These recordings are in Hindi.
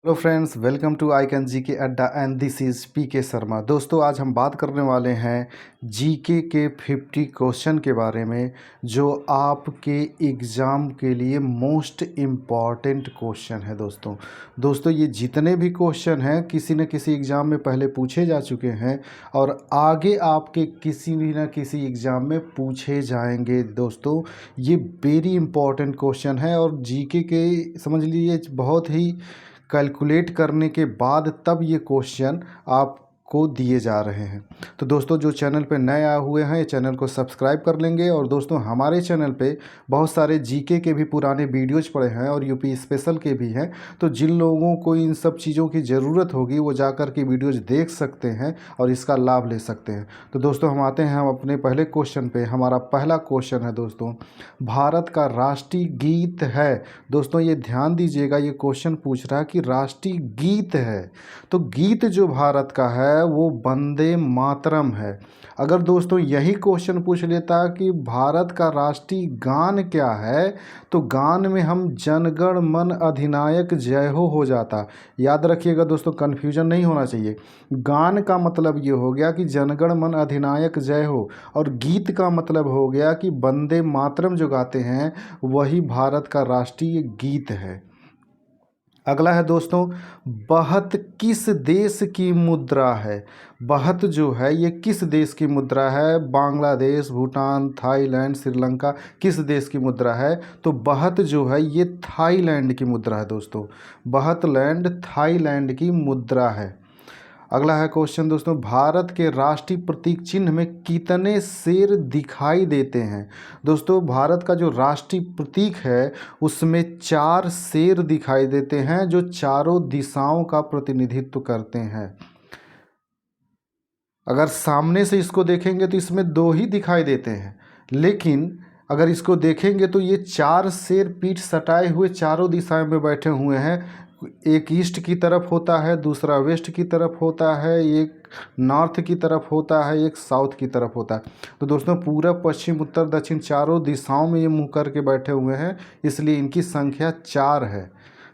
Hello friends, welcome to I can G K अड्डा एंड दिस इज़ पी के शर्मा। दोस्तों, आज हम बात करने वाले हैं जीके के 50 क्वेश्चन के बारे में जो आपके एग्ज़ाम के लिए मोस्ट इम्पॉर्टेंट क्वेश्चन है। दोस्तों ये जितने भी क्वेश्चन हैं किसी न किसी एग्ज़ाम में पहले पूछे जा चुके हैं और आगे आपके किसी भी न किसी एग्ज़ाम में पूछे जाएंगे। दोस्तों ये वेरी इंपॉर्टेंट क्वेश्चन है और जीके के समझ लीजिए बहुत ही कैलकुलेट करने के बाद तब ये क्वेश्चन आपको दिए जा रहे हैं। तो दोस्तों जो चैनल पे नए आए हुए हैं चैनल को सब्सक्राइब कर लेंगे। और दोस्तों हमारे चैनल पे बहुत सारे जीके के भी पुराने वीडियोज पड़े हैं और यूपी स्पेशल के भी हैं। तो जिन लोगों को इन सब चीज़ों की ज़रूरत होगी वो जाकर के वीडियोज देख सकते हैं और इसका लाभ ले सकते हैं। तो दोस्तों हम आते हैं हम अपने पहले क्वेश्चन पे। हमारा पहला क्वेश्चन है दोस्तों, भारत का राष्ट्रीय गीत है। दोस्तों ये ध्यान दीजिएगा, ये क्वेश्चन पूछ रहा है कि राष्ट्रीय गीत है तो गीत जो भारत का है वो वंदे मातरम है। अगर दोस्तों यही क्वेश्चन पूछ लेता कि भारत का राष्ट्रीय गान क्या है तो गान में हम जनगण मन अधिनायक जय हो जाता। याद रखिएगा दोस्तों, कन्फ्यूजन नहीं होना चाहिए। गान का मतलब ये हो गया कि जनगण मन अधिनायक जय हो और गीत का मतलब हो गया कि वंदे मातरम जो गाते हैं वही भारत का राष्ट्रीय गीत है। अगला है दोस्तों, बहत किस देश की मुद्रा है। बहत जो है ये किस देश की मुद्रा है? बांग्लादेश, भूटान, थाईलैंड, श्रीलंका, किस देश की मुद्रा है? तो बहत जो है ये थाईलैंड की मुद्रा है दोस्तों। बहत लैंड थाईलैंड की मुद्रा है। अगला है क्वेश्चन दोस्तों, भारत के राष्ट्रीय प्रतीक चिन्ह में कितने शेर दिखाई देते हैं? दोस्तों भारत का जो राष्ट्रीय प्रतीक है उसमें 4 शेर दिखाई देते हैं जो चारों दिशाओं का प्रतिनिधित्व करते हैं। अगर सामने से इसको देखेंगे तो इसमें 2 ही दिखाई देते हैं, लेकिन अगर इसको देखेंगे तो ये 4 शेर पीठ सटाए हुए चारों दिशाओं में बैठे हुए हैं। एक ईस्ट की तरफ होता है, दूसरा वेस्ट की तरफ होता है, एक नॉर्थ की तरफ होता है, एक साउथ की तरफ होता है। तो दोस्तों पूरब, पश्चिम, उत्तर, दक्षिण चारों दिशाओं में ये मुँह करके बैठे हुए हैं, इसलिए इनकी संख्या 4 है।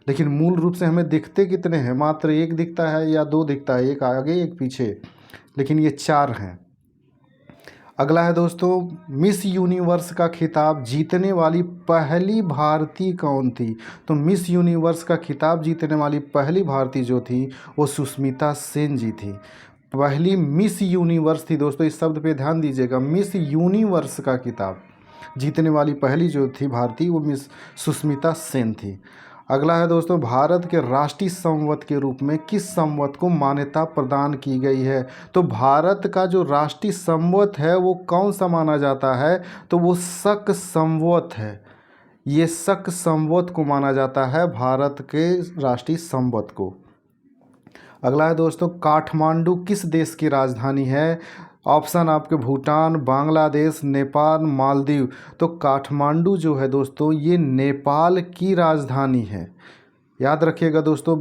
लेकिन मूल रूप से हमें दिखते कितने हैं? मात्र 1 दिखता है या 2 दिखता है, एक आगे एक पीछे, लेकिन ये 4 हैं। अगला है दोस्तों, मिस यूनिवर्स का खिताब जीतने वाली पहली भारतीय कौन थी? तो मिस यूनिवर्स का खिताब जीतने वाली पहली भारतीय जो थी वो सुष्मिता सेन जी थी। पहली मिस यूनिवर्स थी दोस्तों, इस शब्द पे ध्यान दीजिएगा। मिस यूनिवर्स का खिताब जीतने वाली पहली जो थी भारतीय वो मिस सुष्मिता सेन थी। अगला है दोस्तों, भारत के राष्ट्रीय संवत के रूप में किस संवत को मान्यता प्रदान की गई है? तो भारत का जो राष्ट्रीय संवत है वो कौन सा माना जाता है? तो वो शक संवत है। ये शक संवत को माना जाता है भारत के राष्ट्रीय संवत को। अगला है दोस्तों, काठमांडू किस देश की राजधानी है? ऑप्शन आपके भूटान, बांग्लादेश, नेपाल, मालदीव। तो काठमांडू जो है दोस्तों ये नेपाल की राजधानी है। याद रखिएगा दोस्तों,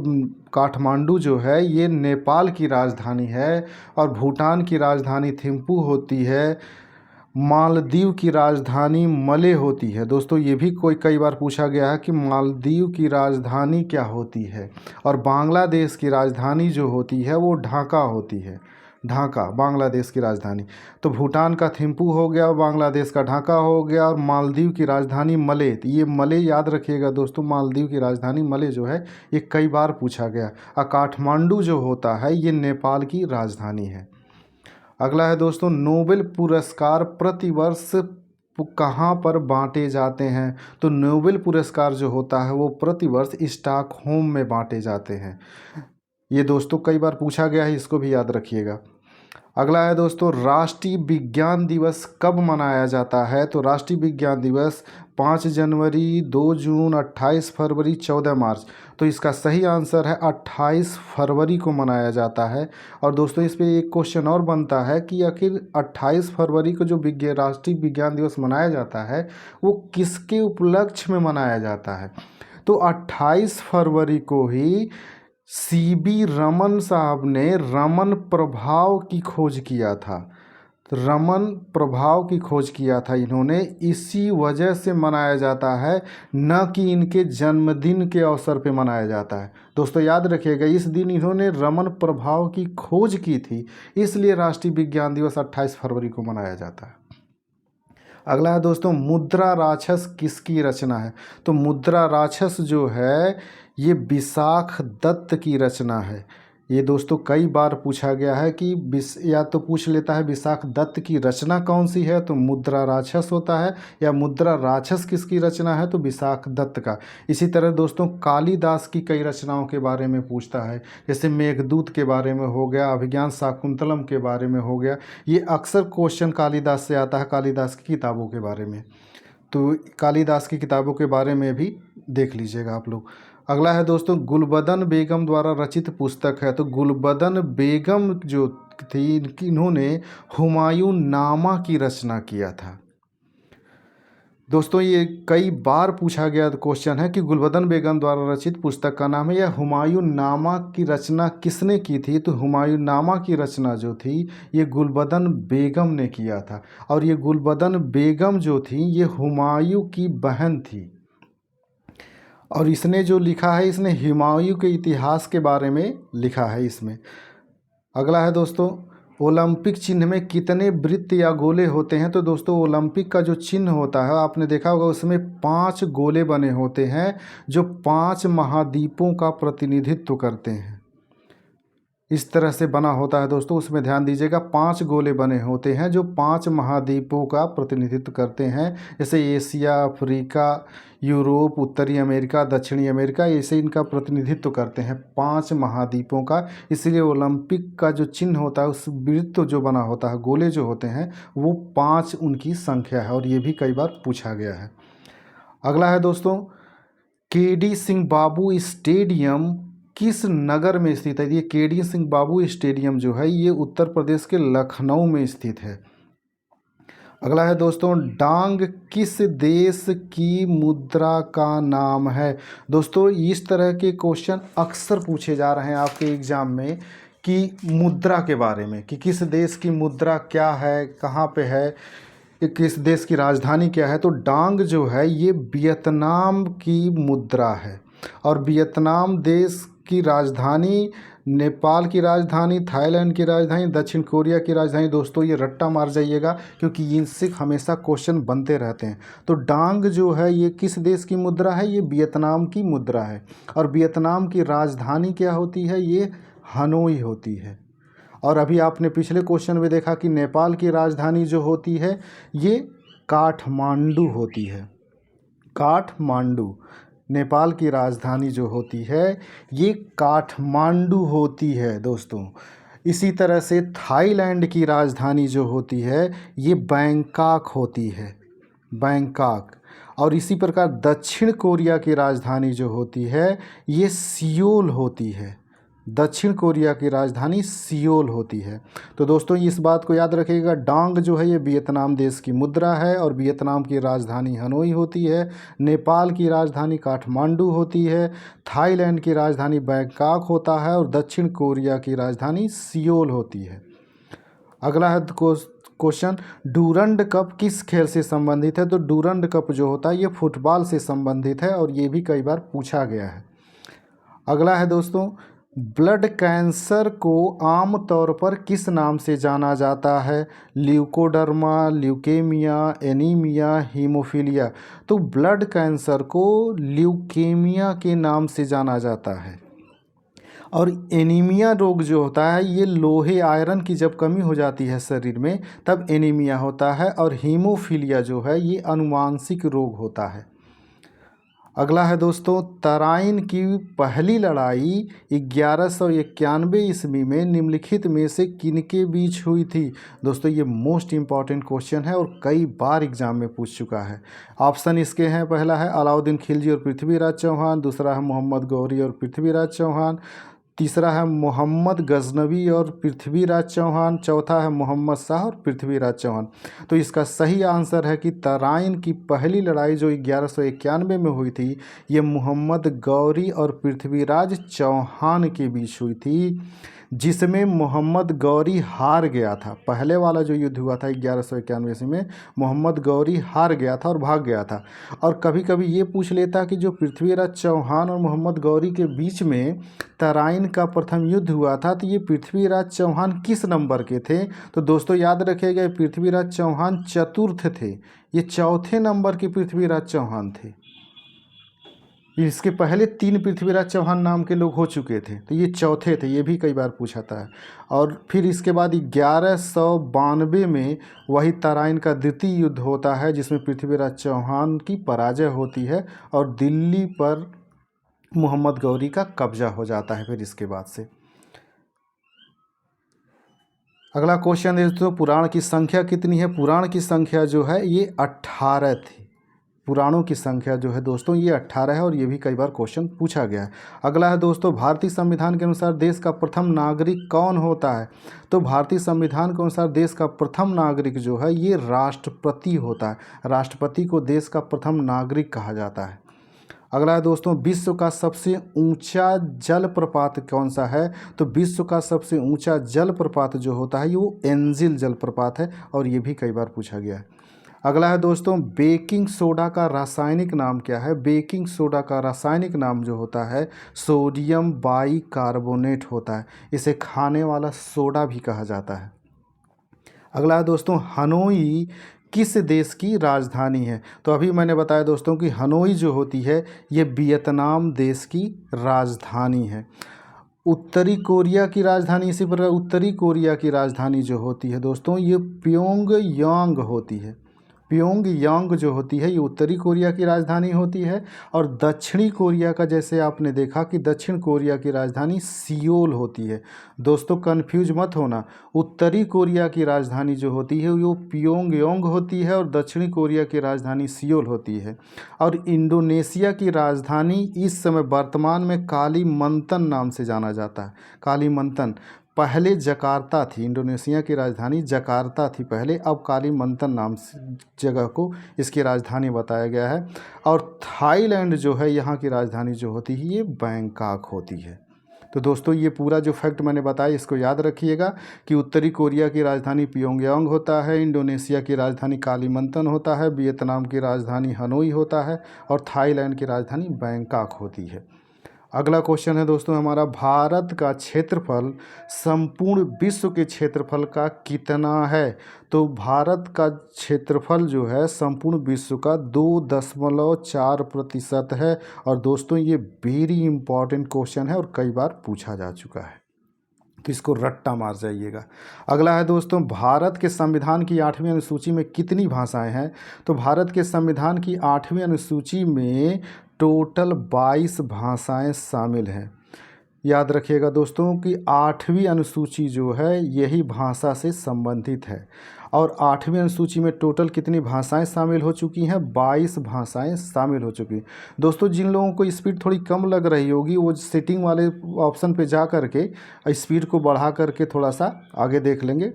काठमांडू जो है ये नेपाल की राजधानी है और भूटान की राजधानी थिम्पू होती है। मालदीव की राजधानी मले होती है। दोस्तों ये भी कई बार पूछा गया है कि मालदीव की राजधानी क्या होती है। और बांग्लादेश की राजधानी जो होती है वो ढाका होती है। ढाका बांग्लादेश की राजधानी। तो भूटान का थिम्पू हो गया, बांग्लादेश का ढाका हो गया और मालदीव की राजधानी मले। तो ये मले याद रखिएगा दोस्तों, मालदीव की राजधानी मले जो है ये कई बार पूछा गया। और काठमांडू जो होता है ये नेपाल की राजधानी है। अगला है दोस्तों, नोबेल पुरस्कार प्रतिवर्ष कहाँ पर बांटे जाते हैं? तो नोबेल पुरस्कार जो होता है वो प्रतिवर्ष स्टॉकहोम में बांटे जाते हैं। ये दोस्तों कई बार पूछा गया है, इसको भी याद रखिएगा। अगला है दोस्तों, राष्ट्रीय विज्ञान दिवस कब मनाया जाता है? तो राष्ट्रीय विज्ञान दिवस 5 जनवरी, 2 जून, 28 फरवरी, 14 मार्च। तो इसका सही आंसर है 28 फरवरी को मनाया जाता है। और दोस्तों इस पे एक क्वेश्चन और बनता है कि आखिर 28 फरवरी को जो राष्ट्रीय विज्ञान दिवस मनाया जाता है वो किसके उपलक्ष्य में मनाया जाता है? तो 28 फरवरी को ही सीबी रमन साहब ने रमन प्रभाव की खोज किया था। रमन प्रभाव की खोज किया था इन्होंने, इसी वजह से मनाया जाता है, न कि इनके जन्मदिन के अवसर पे मनाया जाता है। दोस्तों याद रखिएगा, इस दिन इन्होंने रमन प्रभाव की खोज की थी, इसलिए राष्ट्रीय विज्ञान दिवस 28 फरवरी को मनाया जाता है। अगला है दोस्तों, मुद्रा राक्षस किसकी रचना है? तो मुद्रा राक्षस जो है ये विशाख दत्त की रचना है। ये दोस्तों कई बार पूछा गया है कि या तो पूछ लेता है विशाख दत्त की रचना कौन सी है, तो मुद्रा राक्षस होता है, या मुद्रा राक्षस किसकी रचना है, तो विशाख दत्त का। इसी तरह दोस्तों कालिदास की कई रचनाओं के बारे में पूछता है, जैसे मेघदूत के बारे में हो गया, अभिज्ञान शाकुंतलम के बारे में हो गया। ये अक्सर क्वेश्चन कालिदास से आता है, कालिदास की किताबों के बारे में, तो कालिदास की किताबों के बारे में भी देख लीजिएगा आप लोग। अगला है दोस्तों, गुलबदन बेगम द्वारा रचित पुस्तक है। तो गुलबदन बेगम जो थी इन्होंने हुमायूं नामा की रचना किया था। दोस्तों ये कई बार पूछा गया क्वेश्चन है कि गुलबदन बेगम द्वारा रचित पुस्तक का नाम है, या हुमायूं नामा की रचना किसने की थी? तो हुमायूं नामा की रचना जो थी ये गुलबदन बेगम ने किया था, और ये गुलबदन बेगम जो थी ये हुमायूं की बहन थी। और इसने जो लिखा है, इसने हुमायूं के इतिहास के बारे में लिखा है इसमें। अगला है दोस्तों, ओलंपिक चिन्ह में कितने वृत्त या गोले होते हैं? तो दोस्तों ओलंपिक का जो चिन्ह होता है आपने देखा होगा, उसमें 5 गोले बने होते हैं जो 5 महाद्वीपों का प्रतिनिधित्व करते हैं। इस तरह से बना होता है दोस्तों, उसमें ध्यान दीजिएगा, 5 गोले बने होते हैं जो 5 महाद्वीपों का प्रतिनिधित्व करते हैं, जैसे एशिया, अफ्रीका, यूरोप, उत्तरी अमेरिका, दक्षिणी अमेरिका, ऐसे इनका प्रतिनिधित्व करते हैं 5 महाद्वीपों का। इसलिए ओलंपिक का जो चिन्ह होता है, उस वृत्त जो बना होता है, गोले जो होते हैं वो 5 उनकी संख्या है, और ये भी कई बार पूछा गया है। अगला है दोस्तों, केडी सिंह बाबू स्टेडियम किस नगर में स्थित है? ये केडी सिंह बाबू स्टेडियम जो है ये उत्तर प्रदेश के लखनऊ में स्थित है। अगला है दोस्तों, डांग किस देश की मुद्रा का नाम है? दोस्तों इस तरह के क्वेश्चन अक्सर पूछे जा रहे हैं आपके एग्जाम में, कि मुद्रा के बारे में, कि किस देश की मुद्रा क्या है, कहाँ पे है, किस देश की राजधानी क्या है। तो डांग जो है ये वियतनाम की मुद्रा है, और वियतनाम देश की राजधानी, नेपाल की राजधानी, थाईलैंड की राजधानी, दक्षिण कोरिया की राजधानी। दोस्तों ये रट्टा मार जाइएगा, क्योंकि इनसे हमेशा क्वेश्चन बनते रहते हैं। तो डांग जो है ये किस देश की मुद्रा है? ये वियतनाम की मुद्रा है, और वियतनाम की राजधानी क्या होती है? ये हनोई होती है। और अभी आपने पिछले क्वेश्चन में देखा कि नेपाल की राजधानी जो होती है ये काठमांडू होती है। काठमांडू नेपाल की राजधानी जो होती है ये काठमांडू होती है दोस्तों। इसी तरह से थाईलैंड की राजधानी जो होती है ये बैंकॉक होती है, बैंकॉक। और इसी प्रकार दक्षिण कोरिया की राजधानी जो होती है ये सियोल होती है, दक्षिण कोरिया की राजधानी सियोल होती है। तो दोस्तों इस बात को याद रखिएगा, डांग जो है ये वियतनाम देश की मुद्रा है, और वियतनाम की राजधानी हनोई होती है, नेपाल की राजधानी काठमांडू होती है, थाईलैंड की राजधानी बैंकॉक होता है, और दक्षिण कोरिया की राजधानी सियोल होती है। अगला है क्वेश्चन, डूरंड कप किस खेल से संबंधित है? तो डूरंड कप जो होता है ये फुटबॉल से संबंधित है, और ये भी कई बार पूछा गया है। अगला है दोस्तों, ब्लड कैंसर को आम तौर पर किस नाम से जाना जाता है? Leucoderma, leukaemia, anaemia, haemophilia. तो ब्लड कैंसर को ल्यूकेमिया के नाम से जाना जाता है, और एनीमिया रोग जो होता है ये लोहे आयरन की जब कमी हो जाती है शरीर में तब एनीमिया होता है, और हीमोफीलिया जो है ये आनुवांशिक रोग होता है। अगला है दोस्तों, तराइन की पहली लड़ाई 1191 ईस्वी में निम्नलिखित में से किनके बीच हुई थी? दोस्तों ये मोस्ट इम्पॉर्टेंट क्वेश्चन है और कई बार एग्जाम में पूछ चुका है। ऑप्शन इसके हैं, पहला है अलाउद्दीन खिलजी और पृथ्वीराज चौहान, दूसरा है मोहम्मद गौरी और पृथ्वीराज चौहान, तीसरा है मोहम्मद गजनवी और पृथ्वीराज चौहान, चौथा है मोहम्मद शाह और पृथ्वीराज चौहान। तो इसका सही आंसर है कि तराइन की पहली लड़ाई जो 1191 में हुई थी ये मोहम्मद गौरी और पृथ्वीराज चौहान के बीच हुई थी। जिसमें मोहम्मद गौरी हार गया था। पहले वाला जो युद्ध हुआ था 1191 ईस्वी में, मोहम्मद गौरी हार गया था और भाग गया था। और कभी कभी ये पूछ लेता कि जो पृथ्वीराज चौहान और मोहम्मद गौरी के बीच में तराइन का प्रथम युद्ध हुआ था, तो ये पृथ्वीराज चौहान किस नंबर के थे? तो दोस्तों याद रखिएगा, पृथ्वीराज चौहान चतुर्थ थे, ये चौथे नंबर के पृथ्वीराज चौहान थे। इसके पहले 3 पृथ्वीराज चौहान नाम के लोग हो चुके थे, तो ये चौथे थे, ये भी कई बार पूछा था। और फिर इसके बाद 1192 में वही तराइन का द्वितीय युद्ध होता है, जिसमें पृथ्वीराज चौहान की पराजय होती है और दिल्ली पर मोहम्मद गौरी का कब्जा हो जाता है। फिर इसके बाद से अगला क्वेश्चन है दोस्तों, पुराण की संख्या कितनी है? पुराण की संख्या जो है ये 18 थी। पुराणों की संख्या जो है दोस्तों ये 18 है, और ये भी कई बार क्वेश्चन पूछा गया है। अगला है दोस्तों, भारतीय संविधान के अनुसार देश का प्रथम नागरिक कौन होता है? तो भारतीय संविधान के अनुसार देश का प्रथम नागरिक जो है ये राष्ट्रपति होता है। राष्ट्रपति को देश का प्रथम नागरिक कहा जाता है। अगला है दोस्तों, विश्व का सबसे ऊंचा जलप्रपात कौन सा है? तो विश्व का सबसे ऊंचा जलप्रपात जो होता है वो एंजिल जलप्रपात है, और ये भी कई बार पूछा गया है। अगला है दोस्तों, बेकिंग सोडा का रासायनिक नाम क्या है? बेकिंग सोडा का रासायनिक नाम जो होता है सोडियम बाइकार्बोनेट होता है। इसे खाने वाला सोडा भी कहा जाता है। अगला है दोस्तों, हनोई किस देश की राजधानी है? तो अभी मैंने बताया दोस्तों कि हनोई जो होती है ये वियतनाम देश की राजधानी है। उत्तरी कोरिया की राजधानी, इसी प्रकार उत्तरी कोरिया की राजधानी जो होती है दोस्तों ये प्योंगयांग होती है। प्योंगयांग जो होती है ये उत्तरी कोरिया की राजधानी होती है। और दक्षिणी कोरिया का, जैसे आपने देखा कि दक्षिण कोरिया की राजधानी सियोल होती है। दोस्तों कन्फ्यूज मत होना, उत्तरी कोरिया की राजधानी जो होती है वो प्योंगयांग होती है और दक्षिणी कोरिया की राजधानी सियोल होती है। और इंडोनेशिया की राजधानी इस समय वर्तमान में कालीमंतन नाम से जाना जाता है। कालीमंतन, पहले जकार्ता थी, इंडोनेशिया की राजधानी जकार्ता थी पहले, अब कालीमंतन नाम से जगह को इसकी राजधानी बताया गया है। और थाईलैंड जो है यहाँ की राजधानी जो होती है ये बैंकॉक होती है। तो दोस्तों ये पूरा जो फैक्ट मैंने बताया इसको याद रखिएगा कि उत्तरी कोरिया की राजधानी प्योंगयांग होता है, इंडोनेशिया की राजधानी कालीमंतन होता है, वियतनाम की राजधानी हनोई होता है, और थाईलैंड की राजधानी बैंकॉक होती है। अगला क्वेश्चन है दोस्तों हमारा, भारत का क्षेत्रफल संपूर्ण विश्व के क्षेत्रफल का कितना है? तो भारत का क्षेत्रफल जो है संपूर्ण विश्व का 2.4% है। और दोस्तों ये वेरी इंपॉर्टेंट क्वेश्चन है और कई बार पूछा जा चुका है, तो इसको रट्टा मार जाइएगा। अगला है दोस्तों, भारत के संविधान की 8वीं अनुसूची में कितनी भाषाएं हैं? तो भारत के संविधान की 8वीं अनुसूची में टोटल 22 भाषाएं शामिल हैं। याद रखिएगा दोस्तों कि 8वीं अनुसूची जो है यही भाषा से संबंधित है। और 8वीं अनुसूची में टोटल कितनी भाषाएं शामिल हो चुकी हैं? 22 भाषाएं शामिल हो चुकी हैं। दोस्तों जिन लोगों को स्पीड थोड़ी कम लग रही होगी वो सेटिंग वाले ऑप्शन पे जा करके स्पीड को बढ़ा करके थोड़ा सा आगे देख लेंगे,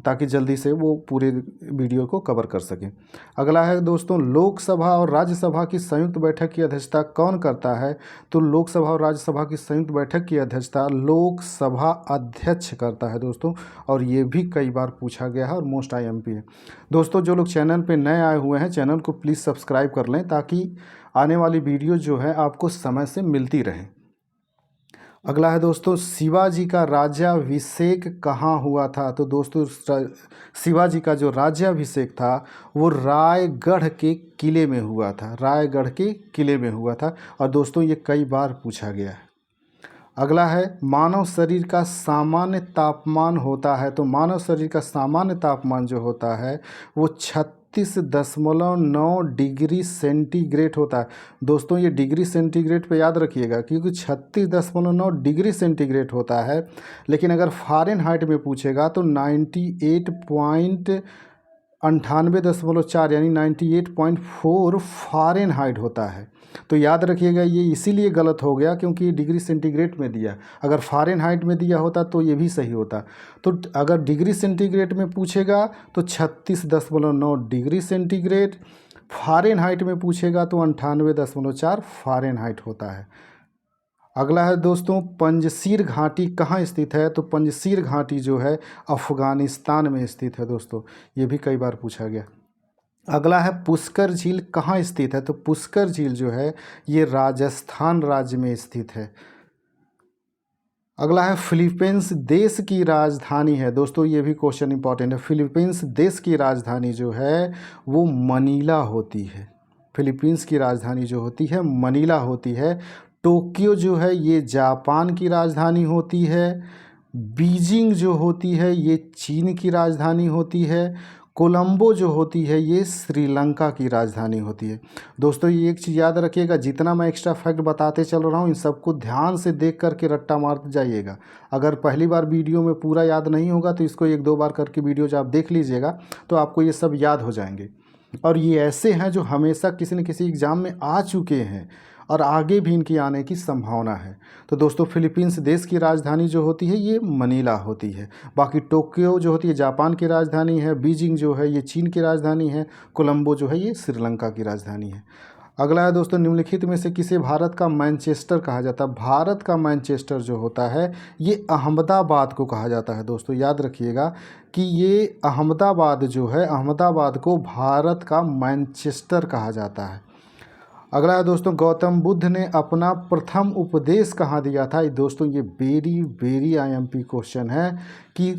ताकि जल्दी से वो पूरे वीडियो को कवर कर सकें। अगला है दोस्तों, लोकसभा और राज्यसभा की संयुक्त बैठक की अध्यक्षता कौन करता है? तो लोकसभा और राज्यसभा की संयुक्त बैठक की अध्यक्षता लोकसभा अध्यक्ष करता है दोस्तों, और ये भी कई बार पूछा गया है और मोस्ट IMP है। दोस्तों जो लोग चैनल पे नए आए हुए हैं चैनल को प्लीज़ सब्सक्राइब कर लें, ताकि आने वाली वीडियो जो है आपको समय से मिलती रहे। अगला है दोस्तों, शिवाजी का राज्याभिषेक कहाँ हुआ था? तो दोस्तों शिवाजी का जो राज्याभिषेक था वो रायगढ़ के किले में हुआ था। रायगढ़ के किले में हुआ था, और दोस्तों ये कई बार पूछा गया है। अगला है, मानव शरीर का सामान्य तापमान होता है। तो मानव शरीर का सामान्य तापमान जो होता है वो 36.9 डिग्री सेंटीग्रेड होता है। दोस्तों ये डिग्री सेंटीग्रेड पे याद रखिएगा, क्योंकि 36.9 डिग्री सेंटीग्रेड होता है, लेकिन अगर फ़ारेनहाइट में पूछेगा तो 98.98.4 यानी 98.4 फ़ारेनहाइट होता है। तो याद रखिएगा ये इसीलिए गलत हो गया क्योंकि डिग्री सेंटीग्रेड में दिया, अगर फ़ारेनहाइट में दिया होता तो ये भी सही होता। तो अगर डिग्री सेंटीग्रेड में पूछेगा तो 36.9 डिग्री सेंटीग्रेड, फ़ारेनहाइट में पूछेगा तो 98.4 फ़ारेनहाइट होता है। अगला है दोस्तों, पंजशीर घाटी कहाँ स्थित है? तो पंजशीर घाटी जो है अफगानिस्तान में स्थित है दोस्तों, ये भी कई बार पूछा गया। अगला है, पुष्कर झील कहाँ स्थित है? तो पुष्कर झील जो है ये राजस्थान राज्य में स्थित है। अगला है, फिलीपींस देश की राजधानी है। दोस्तों ये भी क्वेश्चन इंपॉर्टेंट है। फिलीपींस देश की राजधानी जो है वो मनीला होती है। फिलीपींस की राजधानी जो होती है मनीला होती है। टोक्यो जो है ये जापान की राजधानी होती है। बीजिंग जो होती है ये चीन की राजधानी होती है। कोलंबो जो होती है ये श्रीलंका की राजधानी होती है। दोस्तों ये एक चीज़ याद रखिएगा, जितना मैं एक्स्ट्रा फैक्ट बताते चल रहा हूँ इन सबको ध्यान से देख करके रट्टा मारते जाइएगा। अगर पहली बार वीडियो में पूरा याद नहीं होगा तो इसको एक दो बार करके वीडियो जब आप देख लीजिएगा तो आपको ये सब याद हो जाएंगे। और ये ऐसे हैं जो हमेशा किसी न किसी एग्ज़ाम में आ चुके हैं और आगे भी इनकी आने की संभावना है। तो दोस्तों फिलीपींस देश की राजधानी जो होती है ये मनीला होती है। बाकी टोक्यो जो होती है जापान की राजधानी है। बीजिंग जो है ये चीन की राजधानी है। कोलंबो जो है ये श्रीलंका की राजधानी है। अगला है दोस्तों, निम्नलिखित में से किसे भारत का मैनचेस्टर कहा जाता है? भारत का मैनचेस्टर जो होता है ये अहमदाबाद को कहा जाता है। दोस्तों याद रखिएगा कि ये अहमदाबाद जो है, अहमदाबाद को भारत का मैनचेस्टर कहा जाता है। अगला है दोस्तों, गौतम बुद्ध ने अपना प्रथम उपदेश कहाँ दिया था? दोस्तों ये वेरी वेरी IMP क्वेश्चन है कि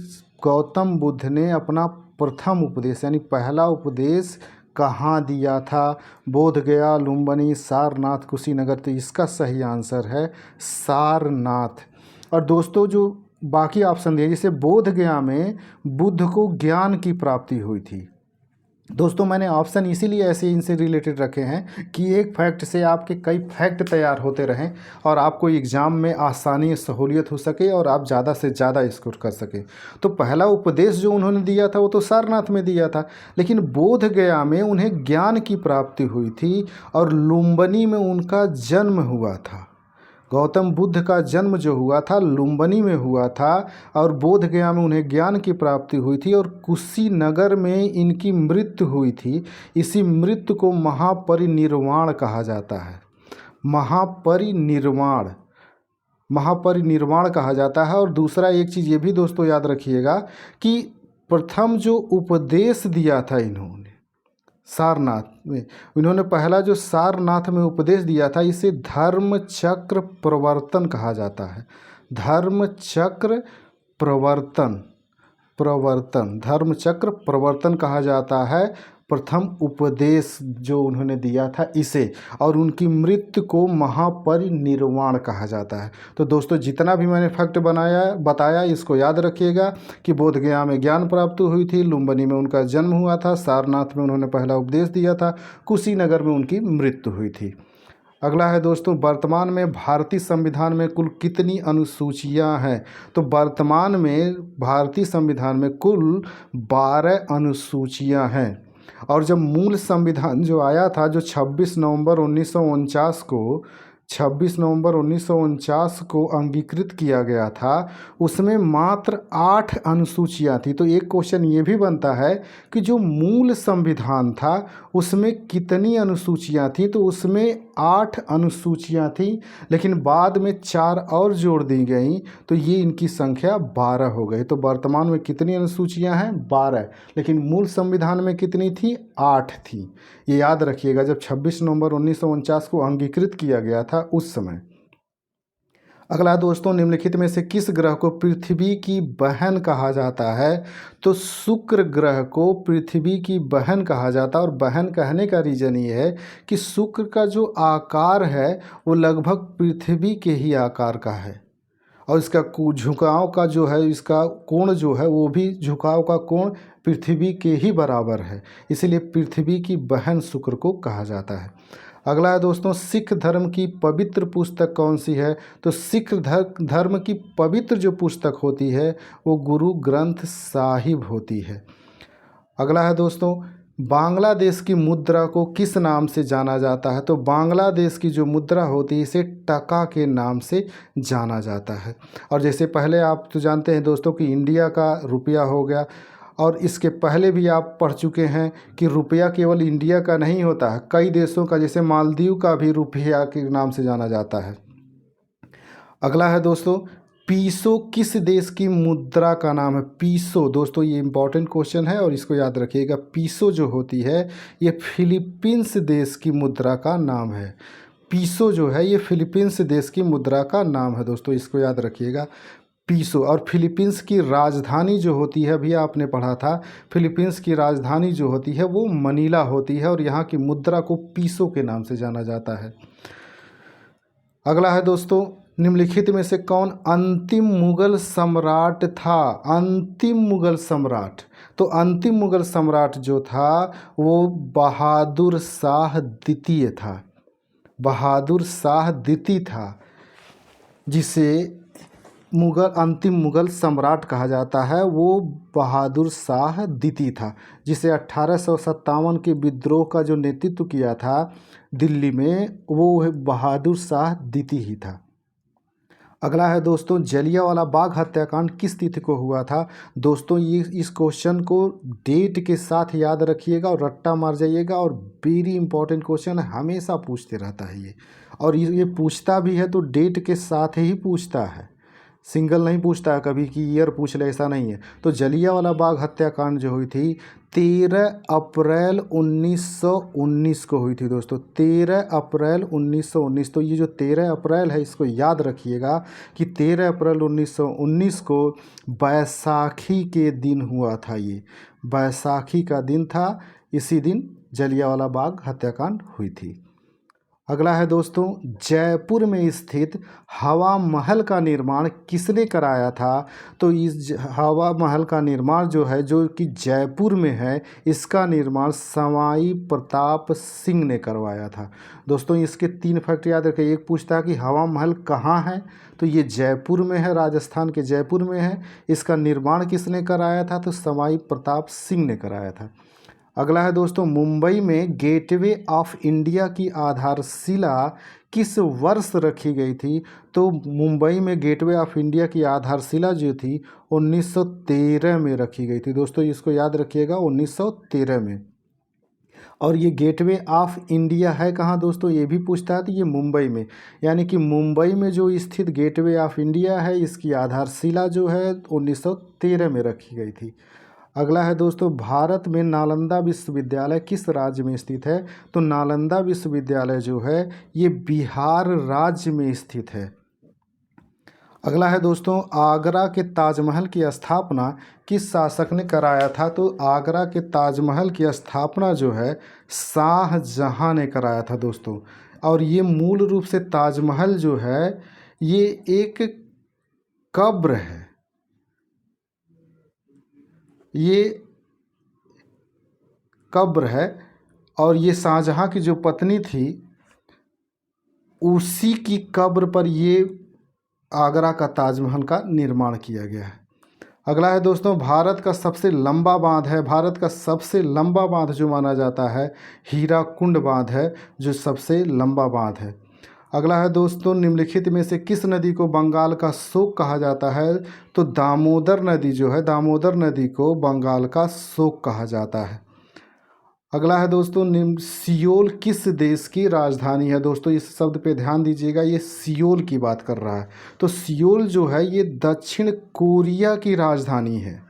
गौतम बुद्ध ने अपना प्रथम उपदेश यानी पहला उपदेश कहाँ दिया था? बोध गया, लुम्बिनी, सारनाथ, कुशीनगर। तो इसका सही आंसर है सारनाथ। और दोस्तों जो बाकी ऑप्शन दिए, जैसे बोध गया में बुद्ध को ज्ञान की प्राप्ति हुई थी। दोस्तों मैंने ऑप्शन इसीलिए ऐसे इनसे रिलेटेड रखे हैं कि एक फैक्ट से आपके कई फैक्ट तैयार होते रहें और आपको एग्ज़ाम में आसानी सहूलियत हो सके और आप ज़्यादा से ज़्यादा स्कोर कर सकें। तो पहला उपदेश जो उन्होंने दिया था वो तो सारनाथ में दिया था, लेकिन बोध गया में उन्हें ज्ञान की प्राप्ति हुई थी और लुम्बिनी में उनका जन्म हुआ था। गौतम बुद्ध का जन्म जो हुआ था लुम्बिनी में हुआ था और बोध गया में उन्हें ज्ञान की प्राप्ति हुई थी और कुशीनगर में इनकी मृत्यु हुई थी। इसी मृत्यु को महापरिनिर्वाण कहा जाता है। महापरिनिर्वाण, महापरिनिर्वाण कहा जाता है। और दूसरा एक चीज़ ये भी दोस्तों याद रखिएगा कि प्रथम जो उपदेश दिया था इन्होंने सारनाथ में, इन्होंने पहला जो सारनाथ में उपदेश दिया था इसे धर्म चक्र प्रवर्तन कहा जाता है। धर्म चक्र प्रवर्तन, धर्म चक्र प्रवर्तन कहा जाता है प्रथम उपदेश जो उन्होंने दिया था इसे, और उनकी मृत्यु को महापरिनिर्वाण कहा जाता है। तो दोस्तों जितना भी मैंने फैक्ट बताया इसको याद रखिएगा कि बोध गया में ज्ञान प्राप्त हुई थी, लुम्बिनी में उनका जन्म हुआ था, सारनाथ में उन्होंने पहला उपदेश दिया था, कुशीनगर में उनकी मृत्यु हुई थी। अगला है दोस्तों, वर्तमान में भारतीय संविधान में कुल कितनी अनुसूचियां हैं? तो वर्तमान में भारतीय संविधान में कुल 12 अनुसूचियां हैं। और जब मूल संविधान जो आया था, जो 26 नवंबर 1949 को 26 नवंबर 1949 को अंगीकृत किया गया था, उसमें मात्र 8 अनुसूचियां थी। तो एक क्वेश्चन ये भी बनता है कि जो मूल संविधान था उसमें कितनी अनुसूचियां थी? तो उसमें 8 अनुसूचियां थी, लेकिन बाद में 4 और जोड़ दी गई तो ये इनकी संख्या 12 हो गई। तो वर्तमान में कितनी अनुसूचियां हैं? 12। लेकिन मूल संविधान में कितनी थी? 8 थी। ये याद रखिएगा, जब 26 नवंबर 1949 को अंगीकृत किया गया था उस समय। अगला दोस्तों, निम्नलिखित में से किस ग्रह को पृथ्वी की बहन कहा जाता है? तो शुक्र ग्रह को पृथ्वी की बहन कहा जाता है। और बहन कहने का रीज़न ये है कि शुक्र का जो आकार है वो लगभग पृथ्वी के ही आकार का है और इसका झुकाव का जो है, इसका कोण जो है वो भी झुकाव का कोण पृथ्वी के ही बराबर है, इसलिए पृथ्वी की बहन शुक्र को कहा जाता है। अगला है दोस्तों, सिख धर्म की पवित्र पुस्तक कौन सी है? तो सिख धर्म की पवित्र जो पुस्तक होती है वो गुरु ग्रंथ साहिब होती है। अगला है दोस्तों, बांग्लादेश की मुद्रा को किस नाम से जाना जाता है? तो बांग्लादेश की जो मुद्रा होती है इसे टका के नाम से जाना जाता है। और जैसे पहले आप तो जानते हैं दोस्तों कि इंडिया का रुपया हो गया, और इसके पहले भी आप पढ़ चुके हैं कि रुपया केवल इंडिया का नहीं होता है, कई देशों का, जैसे मालदीव का भी रुपया के नाम से जाना जाता है। अगला है दोस्तों, पीसो किस देश की मुद्रा का नाम है? पीसो दोस्तों ये इंपॉर्टेंट क्वेश्चन है और इसको याद रखिएगा। पीसो जो होती है ये फिलीपींस देश की मुद्रा का नाम है। पीसो जो है ये फिलीपींस देश की मुद्रा का नाम है दोस्तों, इसको याद रखिएगा। पीसो। और फिलीपींस की राजधानी जो होती है, अभी आपने पढ़ा था, फिलीपींस की राजधानी जो होती है वो मनीला होती है और यहाँ की मुद्रा को पीसो के नाम से जाना जाता है। अगला है दोस्तों, निम्नलिखित में से कौन अंतिम मुगल सम्राट था? अंतिम मुगल सम्राट, तो अंतिम मुगल सम्राट जो था वो बहादुर शाह द्वितीय था। बहादुर शाह द्वितीय था, जिसे अंतिम मुगल सम्राट कहा जाता है, वो बहादुर शाह द्वितीय था, जिसे 1857 के विद्रोह का जो नेतृत्व किया था दिल्ली में, वो बहादुर शाह द्वितीय ही था। अगला है दोस्तों, जलियांवाला बाग हत्याकांड किस तिथि को हुआ था? दोस्तों ये इस क्वेश्चन को डेट के साथ याद रखिएगा और रट्टा मार जाइएगा, और वेरी इंपॉर्टेंट क्वेश्चन है, हमेशा पूछते रहता है ये, और ये पूछता भी है तो डेट के साथ ही पूछता है, सिंगल नहीं पूछता है कभी कि ईयर पूछ ले, ऐसा नहीं है। तो जलियांवाला बाग हत्याकांड जो हुई थी 13 अप्रैल 1919 को हुई थी दोस्तों, 13 अप्रैल 1919। तो ये जो 13 अप्रैल है इसको याद रखिएगा कि 13 अप्रैल 1919 को बैसाखी के दिन हुआ था, ये बैसाखी का दिन था, इसी दिन जलियांवाला बाग हत्याकांड हुई थी। अगला है दोस्तों, जयपुर में स्थित हवा महल का निर्माण किसने कराया था? तो इस हवा महल का निर्माण जो है, जो कि जयपुर में है, इसका निर्माण सवाई प्रताप सिंह ने करवाया था। दोस्तों इसके 3 फैक्ट याद रखें। एक पूछता है कि हवा महल कहाँ है, तो ये जयपुर में है, राजस्थान के जयपुर में है। इसका निर्माण किसने कराया था? तो सवाई प्रताप सिंह ने कराया था। अगला है दोस्तों, मुंबई में गेटवे ऑफ इंडिया की आधारशिला किस वर्ष रखी गई थी? तो मुंबई में गेटवे ऑफ इंडिया की आधारशिला जो थी 1913 में रखी गई थी दोस्तों, इसको याद रखिएगा, 1913 में। और ये गेटवे ऑफ इंडिया है कहाँ दोस्तों, ये भी पूछता है, तो ये मुंबई में, यानी कि मुंबई में जो स्थित गेटवे ऑफ इंडिया है, इसकी आधारशिला जो है 1913 में रखी गई थी। अगला है दोस्तों, भारत में नालंदा विश्वविद्यालय किस राज्य में स्थित है? तो नालंदा विश्वविद्यालय जो है ये बिहार राज्य में स्थित है। अगला है दोस्तों, आगरा के ताजमहल की स्थापना किस शासक ने कराया था? तो आगरा के ताजमहल की स्थापना जो है शाहजहां ने कराया था दोस्तों। और ये मूल रूप से ताजमहल जो है ये एक कब्र है, ये कब्र है, और ये शाहजहां की जो पत्नी थी उसी की कब्र पर ये आगरा का ताजमहल का निर्माण किया गया है। अगला है दोस्तों, भारत का सबसे लंबा बांध है, भारत का सबसे लंबा बांध जो माना जाता है हीराकुंड बांध है, जो सबसे लंबा बांध है। अगला है दोस्तों, निम्नलिखित में से किस नदी को बंगाल का शोक कहा जाता है? तो दामोदर नदी जो है, दामोदर नदी को बंगाल का शोक कहा जाता है। अगला है दोस्तों, सियोल किस देश की राजधानी है? दोस्तों इस शब्द पे ध्यान दीजिएगा, ये सियोल की बात कर रहा है। तो सियोल जो है ये दक्षिण कोरिया की राजधानी है।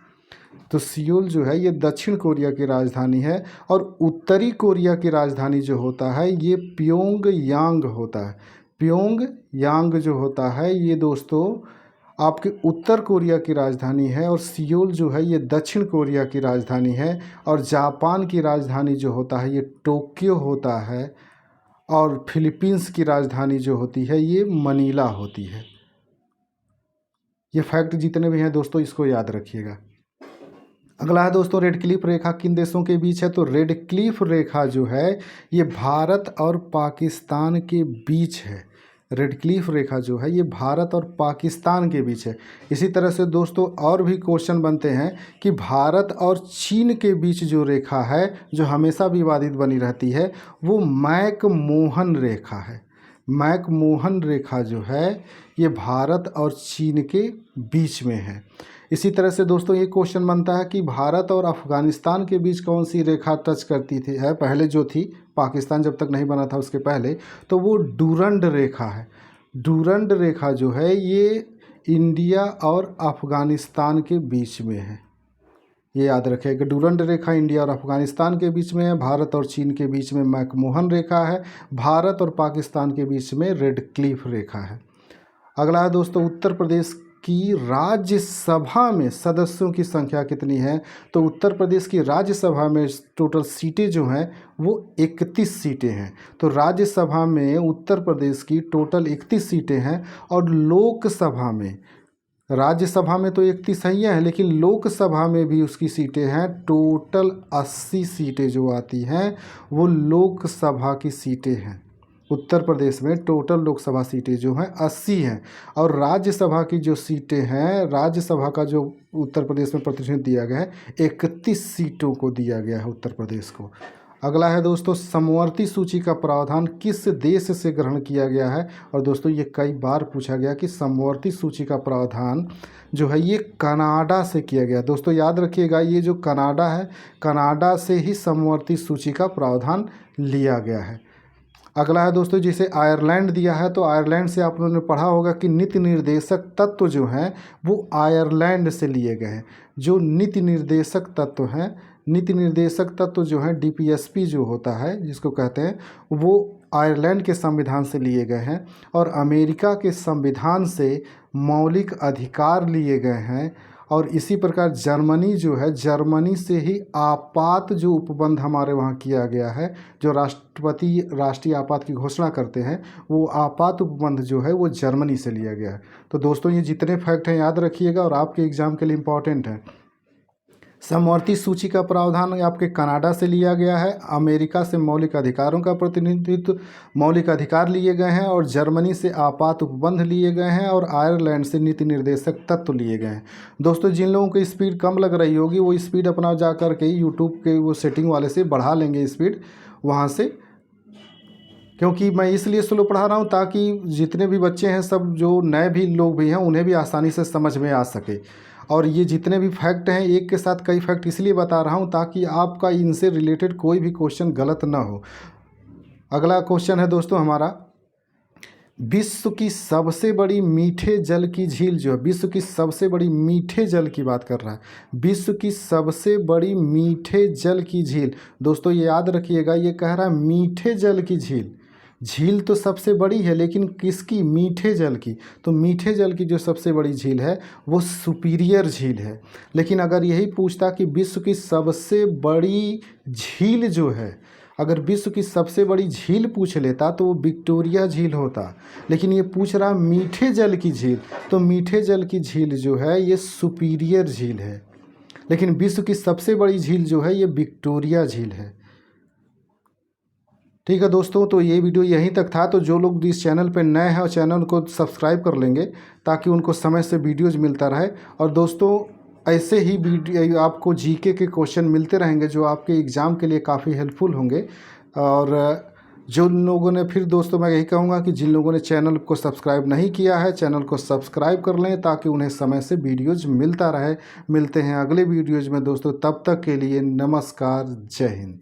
तो सियोल जो है ये दक्षिण कोरिया की राजधानी है, और उत्तरी कोरिया की राजधानी जो होता है ये प्योंगयांग होता है। प्योंगयांग जो होता है ये दोस्तों आपके उत्तर कोरिया की राजधानी है, और सियोल जो है ये दक्षिण कोरिया की राजधानी है। और जापान की राजधानी जो होता है ये टोक्यो होता है, और फिलीपींस की राजधानी जो होती है ये मनीला होती है। ये फैक्ट जितने भी हैं दोस्तों इसको याद रखिएगा। अगला है दोस्तों, रेड क्लिफ रेखा किन देशों के बीच है? तो रेड क्लिफ रेखा जो है ये भारत और पाकिस्तान के बीच है। रेड क्लिफ रेखा जो है ये भारत और पाकिस्तान के बीच है। इसी तरह से दोस्तों और भी क्वेश्चन बनते हैं कि भारत और चीन के बीच जो रेखा है जो हमेशा विवादित बनी रहती है वो मैकमोहन रेखा है। मैकमोहन रेखा जो है ये भारत और चीन के बीच में है। इसी तरह से दोस्तों ये क्वेश्चन बनता है कि भारत और अफ़गानिस्तान के बीच कौन सी रेखा टच करती थी पहले जो थी, पाकिस्तान जब तक नहीं बना था उसके पहले, तो वो डूरंड रेखा है। डूरंड रेखा जो है ये इंडिया और अफ़गानिस्तान के बीच में है, ये याद रखें कि डूरंड रेखा इंडिया और अफ़गानिस्तान के बीच में है। भारत और चीन के बीच में मैकमोहन रेखा है। भारत और पाकिस्तान के बीच में रेड क्लिफ रेखा है। अगला है दोस्तों, उत्तर प्रदेश की राज्यसभा में सदस्यों की संख्या कितनी है? तो उत्तर प्रदेश की राज्यसभा में टोटल सीटें जो हैं वो 31 सीटें हैं। तो राज्यसभा में उत्तर प्रदेश की टोटल 31 सीटें हैं और लोकसभा में, राज्यसभा में तो 31 ही हैं, लेकिन लोकसभा में भी उसकी सीटें हैं टोटल 80 सीटें जो आती हैं वो लोकसभा की सीटें हैं। उत्तर प्रदेश में टोटल लोकसभा सीटें जो हैं 80 हैं और राज्यसभा की जो सीटें हैं, राज्यसभा का जो उत्तर प्रदेश में प्रतिनिधित्व दिया गया है 31 सीटों को दिया गया है उत्तर प्रदेश को। अगला है दोस्तों, समवर्ती सूची का प्रावधान किस देश से ग्रहण किया गया है? और दोस्तों ये कई बार पूछा गया कि समवर्ती सूची का प्रावधान जो है ये कनाडा से किया गया। दोस्तों याद रखिएगा, ये जो कनाडा है, कनाडा से ही समवर्ती सूची का प्रावधान लिया गया है। अगला है दोस्तों, जिसे आयरलैंड दिया है, तो आयरलैंड से आप लोगों ने पढ़ा होगा कि नीति निर्देशक तत्व जो हैं वो आयरलैंड से लिए गए हैं। जो नीति निर्देशक तत्व हैं, नीति निर्देशक तत्व जो हैं DPSP जो होता है जिसको कहते हैं, वो आयरलैंड के संविधान से लिए गए हैं और अमेरिका के संविधान से मौलिक अधिकार लिए गए हैं। और इसी प्रकार जर्मनी जो है, जर्मनी से ही आपात जो उपबंध हमारे वहाँ किया गया है, जो राष्ट्रपति राष्ट्रीय आपात की घोषणा करते हैं, वो आपात उपबंध जो है वो जर्मनी से लिया गया है। तो दोस्तों ये जितने फैक्ट हैं याद रखिएगा और आपके एग्ज़ाम के लिए इम्पॉर्टेंट है। समवर्ती सूची का प्रावधान आपके कनाडा से लिया गया है, अमेरिका से मौलिक अधिकारों का प्रतिनिधित्व, मौलिक अधिकार लिए गए हैं और जर्मनी से आपात उपबंध लिए गए हैं और आयरलैंड से नीति निर्देशक तत्व लिए गए हैं। दोस्तों जिन लोगों को स्पीड कम लग रही होगी वो स्पीड अपना जा कर के यूट्यूब के वो सेटिंग वाले से बढ़ा लेंगे स्पीड वहाँ से, क्योंकि मैं इसलिए स्लो पढ़ा रहा हूँ ताकि जितने भी बच्चे हैं, सब जो नए भी लोग भी हैं, उन्हें भी आसानी से समझ में आ सके। और ये जितने भी फैक्ट हैं, एक के साथ कई फैक्ट इसलिए बता रहा हूँ ताकि आपका इनसे रिलेटेड कोई भी क्वेश्चन गलत ना हो। अगला क्वेश्चन है दोस्तों हमारा, विश्व की सबसे बड़ी मीठे जल की झील जो है, विश्व की सबसे बड़ी मीठे जल की बात कर रहा है, विश्व की सबसे बड़ी मीठे जल की झील। दोस्तों ये याद रखिएगा, ये कह रहा है मीठे जल की झील। झील तो सबसे बड़ी है लेकिन किसकी? मीठे जल की। तो मीठे जल की जो सबसे बड़ी झील है वो सुपीरियर झील है। लेकिन अगर यही पूछता कि विश्व की सबसे बड़ी झील जो है, अगर विश्व की सबसे बड़ी झील पूछ लेता तो वो विक्टोरिया झील होता, लेकिन ये पूछ रहा मीठे जल की झील, तो मीठे जल की झील जो है ये सुपीरियर झील है, लेकिन विश्व की सबसे बड़ी झील जो है ये विक्टोरिया झील है। ठीक है दोस्तों, तो ये वीडियो यहीं तक था। तो जो लोग इस चैनल पर नए हैं और चैनल को सब्सक्राइब कर लेंगे ताकि उनको समय से वीडियोज़ मिलता रहे। और दोस्तों ऐसे ही वीडियो आपको जीके के क्वेश्चन मिलते रहेंगे जो आपके एग्ज़ाम के लिए काफ़ी हेल्पफुल होंगे। और जो लोगों ने, फिर दोस्तों मैं यही कहूँगा कि जिन लोगों ने चैनल को सब्सक्राइब नहीं किया है, चैनल को सब्सक्राइब कर लें ताकि उन्हें समय से वीडियोज़ मिलता रहे। मिलते हैं अगले वीडियोज़ में दोस्तों, तब तक के लिए नमस्कार, जय हिंद।